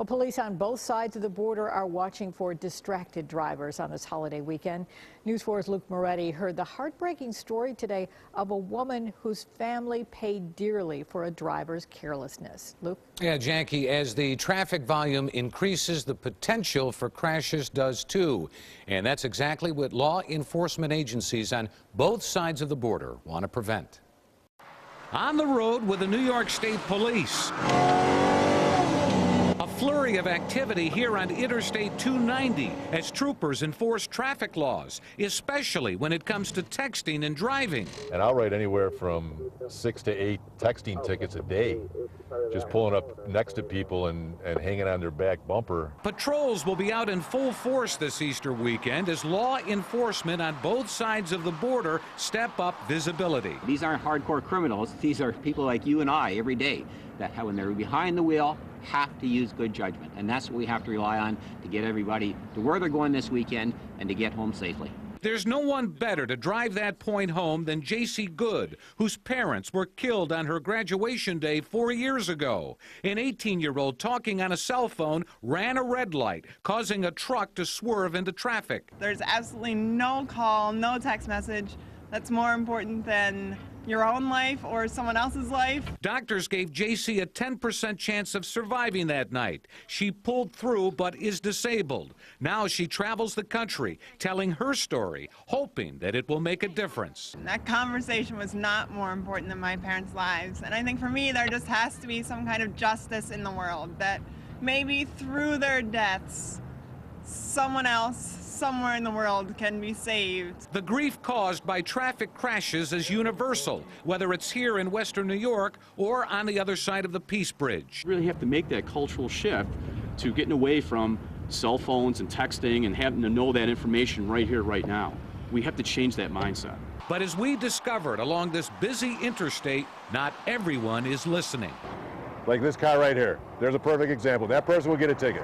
Well, police on both sides of the border are watching for distracted drivers on this holiday weekend. News 4's Luke Moretti heard the heartbreaking story today of a woman whose family paid dearly for a driver's carelessness. Luke? Yeah, Jackie, as the traffic volume increases, the potential for crashes does too. And that's exactly what law enforcement agencies on both sides of the border want to prevent. On the road with the New York State Police. A flurry of activity here on Interstate 290 as troopers enforce traffic laws, especially when it comes to texting and driving. And I'll write anywhere from 6 to 8 texting tickets a day, just pulling up next to people and hanging on their back bumper. Patrols will be out in full force this Easter weekend as law enforcement on both sides of the border step up visibility. These aren't hardcore criminals. These are people like you and I every day that, when they're behind the wheel, have to use good judgment. And that's what we have to rely on to get everybody to where they're going this weekend and to get home safely. There's no one better to drive that point home than J.C. Good, whose parents were killed on her graduation day 4 years ago. An 18-year-old talking on a cell phone ran a red light, causing a truck to swerve into traffic. There's absolutely no call, no text message that's more important than your own life or someone else's life. Doctors gave J.C. a 10% chance of surviving that night. She pulled through but is disabled. Now she travels the country telling her story, hoping that it will make a difference. That conversation was not more important than my parents' lives. And I think for me, there just has to be some kind of justice in the world, that maybe through their deaths, someone else somewhere in the world can be saved. The grief caused by traffic crashes is universal, whether it's here in Western New York or on the other side of the Peace Bridge. We really have to make that cultural shift to getting away from cell phones and texting and having to know that information right here, right now. We have to change that mindset. But as we discovered along this busy interstate, not everyone is listening. Like this car right here. There's a perfect example. That person will get a ticket.